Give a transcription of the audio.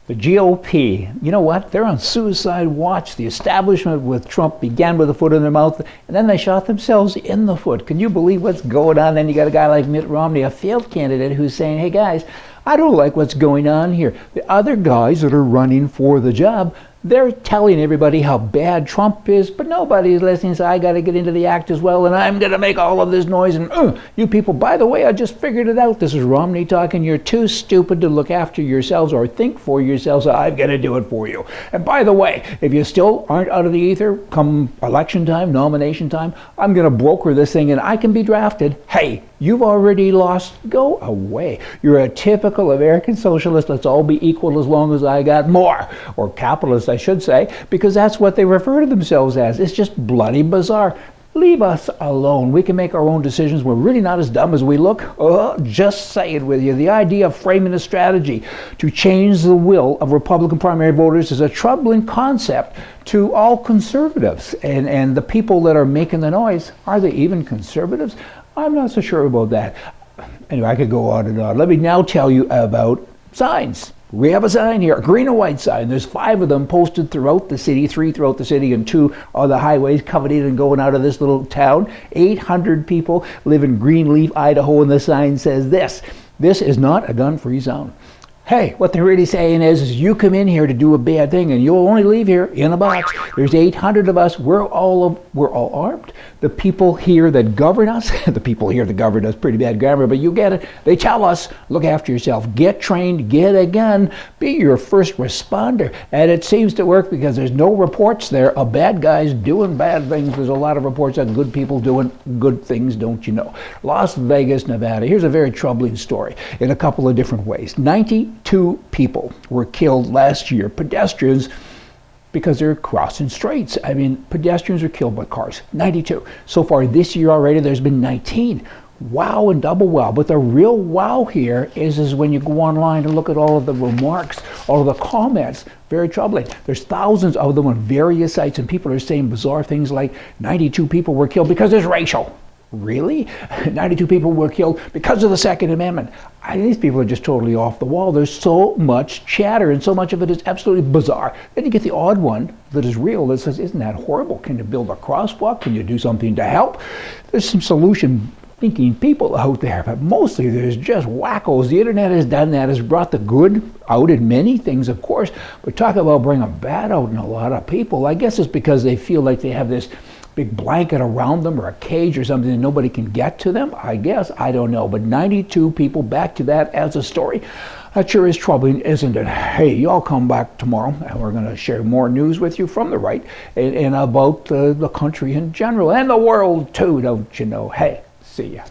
The GOP, you know what? They're on suicide watch. The establishment with Trump began with a foot in their mouth, and then they shot themselves in the foot. Can you believe what's going on? Then you got a guy like Mitt Romney, a failed candidate, who's saying, hey guys, I don't like what's going on here. The other guys that are running for the job, they're telling everybody how bad Trump is, but nobody's listening, so I got to get into the act as well, and I'm going to make all of this noise. And you people, by the way, I just figured it out. This is Romney talking. You're too stupid to look after yourselves or think for yourselves, so I'm going to do it for you. And by the way, if you still aren't out of the ether come election time, nomination time, I'm going to broker this thing and I can be drafted. Hey, you've already lost. Go away. You're a typical American socialist. Let's all be equal as long as I got more. Or capitalist, I should say, because that's what they refer to themselves as. It's just bloody bizarre. Leave us alone. We can make our own decisions. We're really not as dumb as we look. Just say it with you. The idea of framing a strategy to change the will of Republican primary voters is a troubling concept to all conservatives. And the people that are making the noise, are they even conservatives? I'm not so sure about that. Anyway, I could go on and on. Let me now tell you about signs. We have a sign here, a green and white sign. There's 5 of them posted throughout the city, 3 throughout the city and 2 on the highways coming in and going out of this little town. 800 people live in Greenleaf, Idaho, and the sign says this: this is not a gun-free zone. Hey, what they're really saying is you come in here to do a bad thing and you'll only leave here in a box. There's 800 of us. We're all armed. The people here that govern us, the people here that govern us, pretty bad grammar, but you get it. They tell us, look after yourself, get trained, get a gun, be your first responder. And it seems to work because there's no reports there of bad guys doing bad things. There's a lot of reports of good people doing good things, don't you know? Las Vegas, Nevada. Here's a very troubling story in a couple of different ways. 92 people were killed last year, pedestrians, because they're crossing streets. I mean, pedestrians are killed by cars, 92. So far this year already, there's been 19. Wow and double wow. But the real wow here is when you go online and look at all of the remarks, all of the comments, very troubling. There's thousands of them on various sites, and people are saying bizarre things like 92 people were killed because it's racial. Really? 92 people were killed because of the Second Amendment. These people are just totally off the wall. There's so much chatter, and so much of it is absolutely bizarre. Then you get the odd one that is real that says, isn't that horrible? Can you build a crosswalk? Can you do something to help? There's some solution-thinking people out there, but mostly there's just wackos. The internet has done that, has brought the good out in many things, of course, but talk about bringing bad out in a lot of people. I guess it's because they feel like they have this big blanket around them or a cage or something and nobody can get to them, I guess. I don't know. But 92 people, back to that as a story. That sure is troubling, isn't it? Hey, y'all come back tomorrow and we're going to share more news with you from the right and about the country in general and the world too, don't you know? Hey, see ya.